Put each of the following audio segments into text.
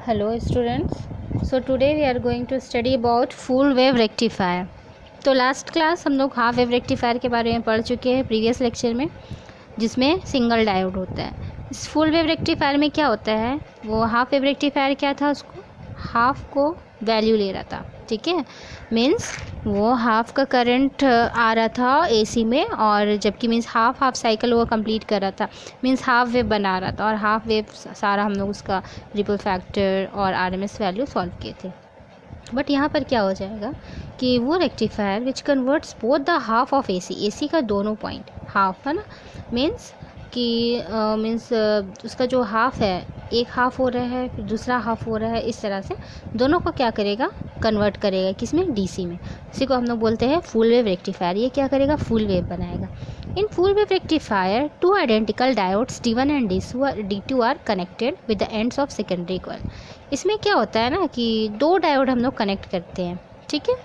Hello students. So today we are going to study about full wave rectifier. तो last class हम लोग half wave rectifier के बारे में पढ़ चुके हैं प्रीवियस लेक्चर में, जिसमें सिंगल डायोड होता है। इस फुल वेव रेक्टिफायर में क्या होता है, वो हाफ वेव रेक्टिफायर क्या था, उसको हाफ को वैल्यू ले रहा था, ठीक है। मीन्स वो हाफ का करंट आ रहा था एसी में, और जबकि मीन्स हाफ साइकिल वो कंप्लीट कर रहा था, मीन्स हाफ वेव बना रहा था। और हाफ वेव सारा हम लोग उसका रिपल फैक्टर और आरएमएस वैल्यू सॉल्व किए थे। बट यहाँ पर क्या हो जाएगा कि वो rectifier which converts both the half of AC का दोनों पॉइंट हाफ है ना, मीन्स कि उसका जो हाफ है, एक हाफ हो रहा है फिर दूसरा हाफ हो रहा है, इस तरह से दोनों को क्या करेगा, कन्वर्ट करेगा किसमें, डीसी में। इसी को हम लोग बोलते हैं फुल वेव रेक्टिफायर। ये क्या करेगा, फुल वेव बनाएगा। In full wave rectifier two identical diodes D1 and D2 are connected with the ends of secondary coil. इसमें क्या होता है ना कि दो डायोड हम लोग कनेक्ट करते हैं, ठीक है,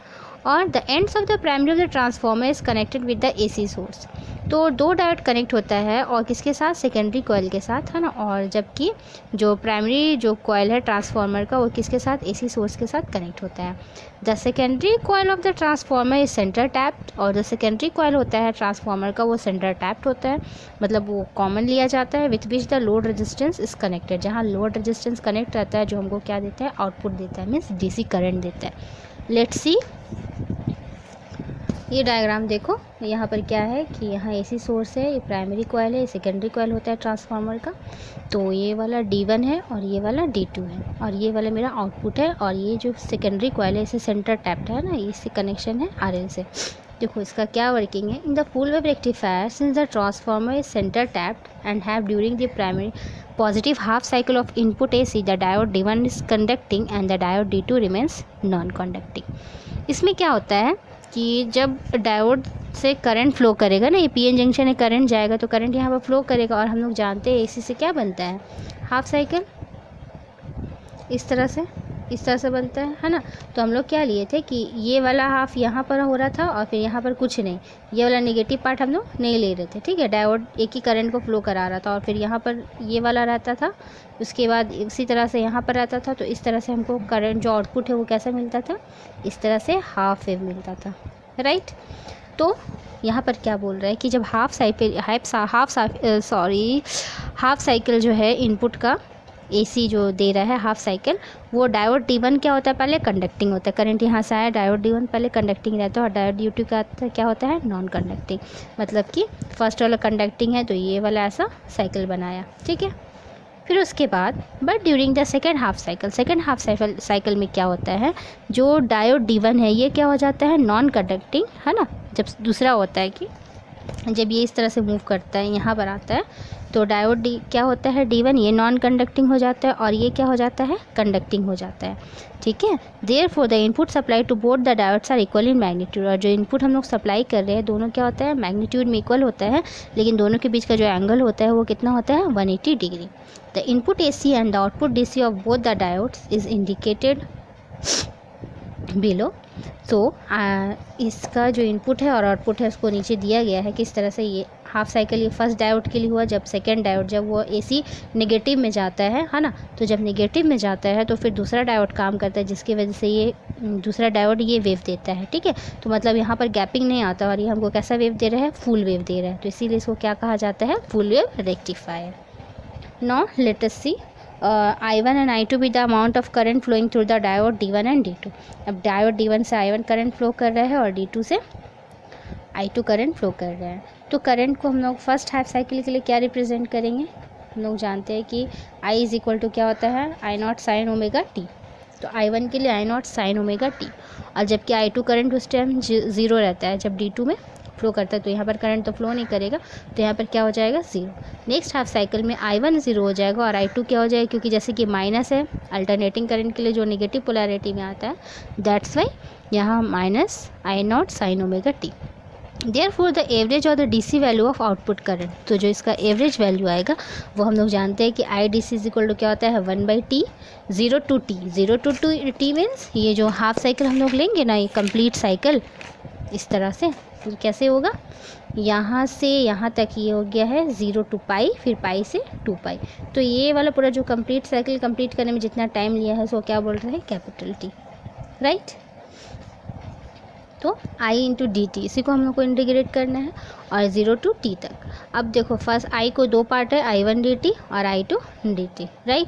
और the ends of the primary of the transformer is connected with the AC source. तो दो डायोड कनेक्ट होता है और किसके साथ, सेकेंडरी कॉइल के साथ, है ना। और जबकि जो प्राइमरी जो कॉइल है ट्रांसफार्मर का, वो किसके साथ, एसी सोर्स के साथ कनेक्ट होता है। The secondary coil of the transformer is centre tapped, और जो सेकेंडरी कॉइल होता है ट्रांसफार्मर का, वो सेंटर टैप्ड होता है, मतलब वो कॉमन लिया जाता है, with which the load resistance is connected. जहाँ लोड रेजिस्टेंस कनेक्ट रहता है, जो हमको क्या देता है, आउटपुट देता है, मीन्स डीसी करंट देता है। लेट्स सी, ये डायग्राम देखो, यहाँ पर क्या है कि यहाँ एसी सोर्स है, ये प्राइमरी कॉइल है, ये सेकेंडरी कॉइल होता है ट्रांसफार्मर का। तो ये वाला D1 है और ये वाला D2 है, और ये वाला मेरा आउटपुट है, और ये जो सेकेंडरी कॉइल है इसे सेंटर टैप्ड है ना, इससे कनेक्शन है RL से। देखो इसका क्या वर्किंग है। In the full wave rectifier since the transformer is centre tapped and have during the primary positive half cycle of input AC, the diode D1 is conducting and the diode D2 remains non-conducting। इसमें क्या होता है कि जब diode से current flow करेगा ना, ये पीएन जंक्शन में करंट जाएगा, तो करंट यहाँ पर फ्लो करेगा, और हम लोग जानते हैं एसी से क्या बनता है, हाफ साइकिल इस तरह से बनता है ना। तो हम लोग क्या लिए थे कि ये वाला हाफ यहाँ पर हो रहा था, और फिर यहाँ पर कुछ नहीं, ये वाला नेगेटिव पार्ट हम लोग नहीं ले रहे थे, ठीक है। डायोड एक ही करंट को फ्लो करा रहा था, और फिर यहाँ पर ये वाला रहता था, उसके बाद इसी तरह से यहाँ पर रहता था। तो इस तरह से हमको करंट जो आउटपुट है वो कैसा मिलता था, इस तरह से हाफ वेव मिलता था, राइट। तो यहाँ पर क्या बोल रहा है कि जब हाफ साइकिल जो है इनपुट का एसी जो दे रहा है हाफ साइकिल, वो डायोड D1 क्या होता है, पहले कंडक्टिंग होता है, करंट यहाँ से आया, डायोड D1 पहले कंडक्टिंग रहता है, और डायोड D2 का क्या होता है, नॉन कंडक्टिंग। मतलब कि फर्स्ट वाला कंडक्टिंग है, तो ये वाला ऐसा साइकिल बनाया, ठीक है। फिर उसके बाद but during the second half cycle में क्या होता है, जो डायोड D1 है ये क्या हो जाता है, नॉन कंडक्टिंग, है ना। जब दूसरा होता है कि जब ये इस तरह से मूव करता है, यहाँ पर आता है, तो डायोड क्या होता है, D1 ये नॉन कंडक्टिंग हो जाता है, और ये क्या हो जाता है, कंडक्टिंग हो जाता है, ठीक है। Therefore the input supply to both the diodes are equal in magnitude. और जो इनपुट हम लोग सप्लाई कर रहे हैं दोनों क्या होता है, मैग्नीट्यूड में इक्वल होता है, लेकिन दोनों के बीच का जो एंगल होता है वो कितना होता है, 180 degree. The input AC and the output DC of both the diodes is indicated below. तो इसका जो इनपुट है और आउटपुट है उसको नीचे दिया गया है किस तरह से। ये हाफ साइकिल ये फर्स्ट डायोड के लिए हुआ, जब सेकेंड डायोड जब वो AC नेगेटिव में जाता है ना, तो जब नेगेटिव में जाता है तो फिर दूसरा डायोड काम करता है, जिसकी वजह से ये दूसरा डायोड ये वेव देता है, ठीक है। तो मतलब यहाँ पर गैपिंग नहीं आता, और ये हमको कैसा वेव दे रहा है, फुल वेव दे रहा है, तो इसीलिए इसको क्या कहा जाता है, full wave rectifier. Now let us see I1 and I2 be the amount of current flowing through the diode D1 and D2। अब डायोड D1 से I1 करंट फ्लो कर रहा है, और D2 से I2 करंट फ्लो कर रहा है। तो करंट को हम लोग फर्स्ट हाफ साइकिल के लिए क्या रिप्रेजेंट करेंगे, हम लोग जानते हैं कि I इज इक्वल टू क्या होता है, I0 साइन ओमेगा टी। तो I1 के लिए I0 साइन ओमेगा टी, और जबकि I2 करंट उस टाइम 0 रहता है जब D2 में फ्लो करता है, तो यहाँ पर करंट तो फ्लो नहीं करेगा, तो यहाँ पर क्या हो जाएगा, 0। नेक्स्ट हाफ साइकिल में I1 0 हो जाएगा, और I2 क्या हो जाएगा, क्योंकि जैसे कि माइनस है अल्टरनेटिंग करंट के लिए जो नेगेटिव पोलैरिटी में आता है, दैट्स वाई यहाँ minus I0 sine omega t. Therefore the average और the DC value of output current, तो जो इसका एवरेज वैल्यू आएगा वो हम लोग जानते हैं कि IDC इज इक्वल टू क्या होता है, 1/T 0 to T मीन्स ये जो हाफ साइकिल हम लोग लेंगे ना, ये कंप्लीट साइकिल इस तरह से, तो कैसे होगा, यहाँ से यहाँ तक ये हो गया है 0 to पाई, फिर पाई से 2 पाई। तो ये वाला पूरा जो कंप्लीट साइकिल कंप्लीट करने में जितना टाइम लिया है उसको क्या बोल रहे हैं, कैपिटल टी, राइट। तो i इंटू डी टी, इसी को हम लोग को इंटीग्रेट करना है और 0 to t तक। अब देखो फर्स्ट i को दो पार्ट है, i1 dt और i2 dt, राइट।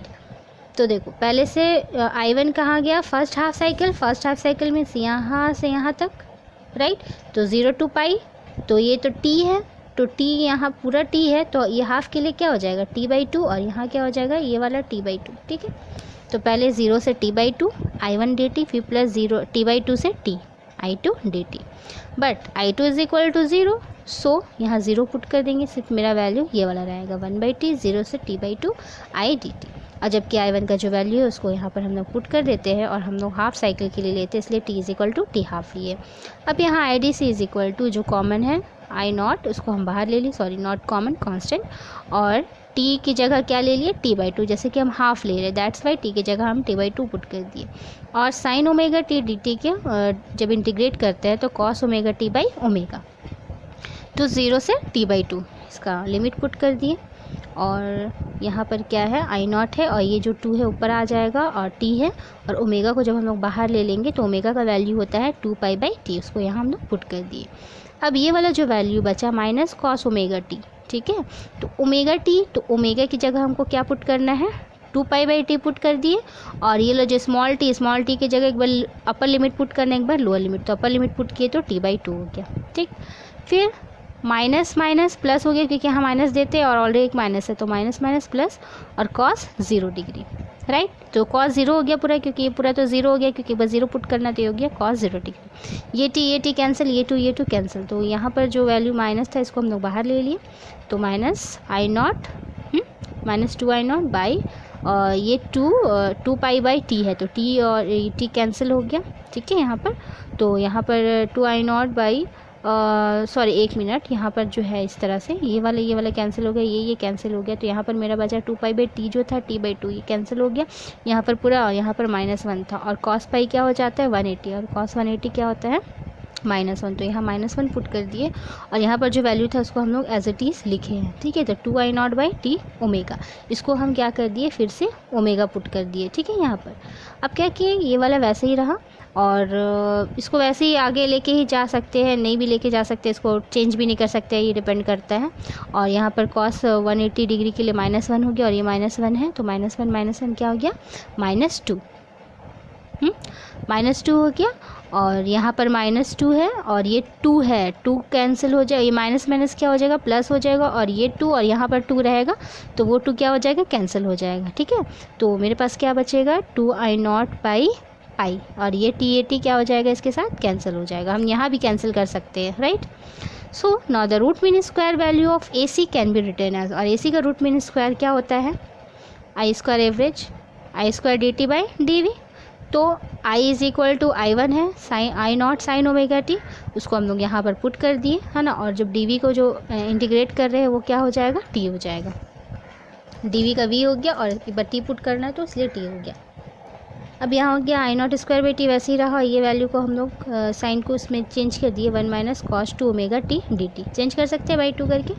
तो देखो पहले से i1 कहाँ गया, फर्स्ट हाफ साइकिल मीन्स यहाँ से यहाँ तक, राइट। तो 0 to पाई, तो ये तो t है, तो t यहाँ पूरा t है, तो ये हाफ के लिए क्या हो जाएगा t/2 और यहाँ क्या हो जाएगा ये वाला t/2, ठीक है। तो पहले 0 से t/2 i1 dt, फिर प्लस 0 t/2 से t i2 dt, but i2 is equal to 0, so यहाँ 0 पुट कर देंगे, सिर्फ मेरा वैल्यू ये वाला रहेगा 1/t, 0 से t/2 i dt। और जबकि i1 का जो वैल्यू है उसको यहाँ पर हम लोग पुट कर देते हैं और हम लोग हाफ साइकिल के लिए लेते हैं, इसलिए t is equal to T half लिए। अब यहाँ I D C is equal to जो कॉमन है आई नॉट, उसको हम बाहर ले ली, सॉरी नॉट कॉमन, कांस्टेंट, और t की जगह क्या ले लिए t/2, जैसे कि हम हाफ ले रहे, दैट्स वाई t की जगह हम t/2 पुट कर दिए। और sign omega T D T के जब इंटीग्रेट करते हैं तो cos omega T by omega, तो 0 से t/2 इसका लिमिट पुट कर दिए। और यहाँ पर क्या है आई नॉट है और ये जो 2 है ऊपर आ जाएगा और t है, और ओमेगा को जब हम लोग बाहर ले लेंगे तो ओमेगा का वैल्यू होता है 2π/t, उसको यहाँ हम लोग पुट कर दिए। अब ये वाला जो वैल्यू बचा माइनस कॉस ओमेगा टी, ठीक है। तो ओमेगा टी, तो ओमेगा की जगह हमको क्या पुट करना है 2π/t पुट कर दिए, और ये लो जो स्मॉल टी की जगह एक बार अपर लिमिट पुट करना, एक बार लोअर लिमिट, तो अपर लिमिट पुट किए तो t/2 हो गया, ठीक। फिर माइनस माइनस प्लस हो गया क्योंकि यहाँ माइनस देते हैं और ऑलरेडी एक माइनस है, तो माइनस माइनस प्लस और कॉस 0 डिग्री, राइट। तो कॉस 0 हो गया पूरा, क्योंकि ये पूरा तो 0 हो गया, क्योंकि बस 0 पुट करना तो हो गया कॉस 0 डिग्री। ये टी कैंसिल, ये टू कैंसिल, तो यहाँ पर जो वैल्यू माइनस था इसको हम लोग बाहर ले लिए, तो minus I not minus 2i0 by ये 2π/t है, तो t और t कैंसिल हो गया, ठीक है यहाँ पर। तो यहाँ पर 2i0 बाई सॉरी एक मिनट, यहाँ पर जो है इस तरह से ये वाला कैंसिल हो गया, ये कैंसिल हो गया, तो यहाँ पर मेरा बचा 2π/t जो था t/2 ये कैंसिल हो गया यहाँ पर पूरा, और यहाँ पर -1 था, और cos पाई क्या हो जाता है 180, और cos 180 क्या होता है -1, तो यहाँ -1 पुट कर दिए, और यहाँ पर जो वैल्यू था उसको हम लोग एज इट इज़ लिखे हैं, ठीक है। तो 2i0/t ओमेगा, इसको हम क्या कर दिए फिर से ओमेगा पुट कर दिए, ठीक है यहाँ पर। अब क्या किए, ये वाला वैसे ही रहा, और इसको वैसे ही आगे लेके ही जा सकते हैं, नहीं भी लेके जा सकते, इसको चेंज भी नहीं कर सकते, ये डिपेंड करता है। और यहाँ पर cos 180 डिग्री के लिए -1 हो गया, और ये -1 है, तो -1 क्या हो गया -2, -2 हो गया। और यहाँ पर -2 है और ये 2 है, 2 कैंसिल हो जाए, ये माइनस माइनस क्या हो जाएगा प्लस हो जाएगा, और ये 2 और यहाँ पर 2 रहेगा, तो वो 2 क्या हो जाएगा कैंसिल हो जाएगा, ठीक है। तो मेरे पास क्या बचेगा 2i0/पाई, और ये t क्या हो जाएगा इसके साथ कैंसिल हो जाएगा, हम यहाँ भी कैंसिल कर सकते हैं, right. So now the root mean square value of AC can be written as, और AC का रूट मीन स्क्वायर क्या होता है I² एवरेज I² dt/dv। तो I is equal to I1 है, I0 साइन ओमेगा टी, उसको हम लोग यहाँ पर पुट कर दिए है ना, और जब dv को जो इंटीग्रेट कर रहे हैं वो क्या हो जाएगा t हो जाएगा, dv का v हो गया और एक बार t पुट करना है तो इसलिए t हो गया। अब यहाँ हो गया I0² वैसे ही रहा, ये वैल्यू को हम लोग साइन को उसमें चेंज कर दिए 1 - cos 2 omega t dt, change कर सकते हैं बाई 2 करके।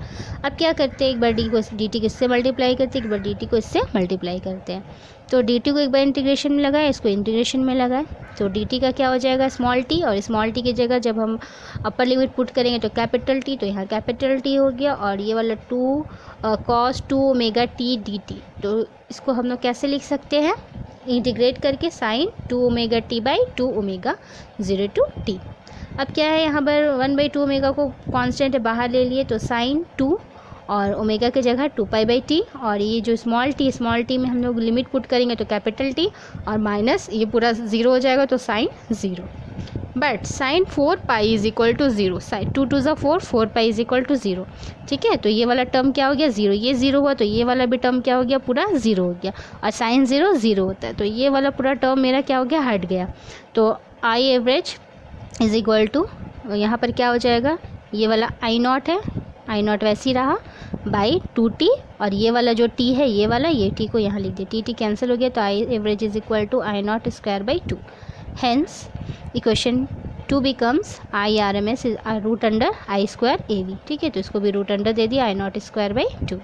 अब क्या करते हैं, एक बार डी को dt को इससे मल्टीप्लाई करते हैं, एक बार dt को इससे मल्टीप्लाई करते हैं। तो dt को एक बार इंटीग्रेशन में लगाए, इसको इंटीग्रेशन में लगाए, तो dt का क्या हो जाएगा स्मॉल t, और स्मॉल t की जगह जब हम अपर लिमिट पुट करेंगे तो कैपिटल T, तो यहाँ कैपिटल T हो गया, और ये वाला 2 cos 2 ओमेगा t dt, तो इसको हम लोग कैसे लिख सकते हैं इंटीग्रेट करके sine 2 omega t/2 omega 0 to t। अब क्या है यहाँ पर 1/2 ओमेगा को कांस्टेंट है बाहर ले लिए, तो साइन 2 और ओमेगा की जगह 2π/t, और ये जो स्मॉल t में हम लोग लिमिट पुट करेंगे तो कैपिटल T, और माइनस ये पूरा 0 हो जाएगा तो sine 0, but sine 4π is equal to 0, sine 2 2 ज़ा 4, 4π इज इक्वल टू 0, ठीक है। तो ये वाला टर्म क्या हो गया 0, ये 0 हुआ, तो ये वाला भी टर्म क्या हो गया पूरा 0 हो गया, और साइन 0 0 होता है, तो ये वाला पूरा टर्म मेरा क्या हो गया हट गया। तो I average is equal to यहाँ पर क्या हो जाएगा, ये वाला I0 है, I0 वैसे ही रहा बाई 2t, और ये वाला जो t है ये वाला, ये t को यहाँ लिख दिया, t कैंसिल हो गया, तो I average is equal to I0² / 2। Hence equation 2 becomes IRMS root under I square AB, ठीक है। तो इसको भी रूट अंडर दे दिया I0²/2।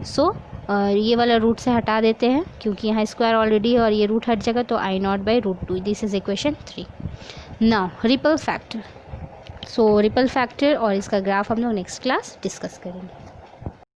सो ये वाला रूट से हटा देते हैं क्योंकि यहाँ स्क्वायर ऑलरेडी है और ये रूट हट जाएगा, तो I0/√2। This is equation 3। Now ripple factor. So ripple factor और इसका ग्राफ हम लोग नेक्स्ट क्लास डिस्कस करेंगे।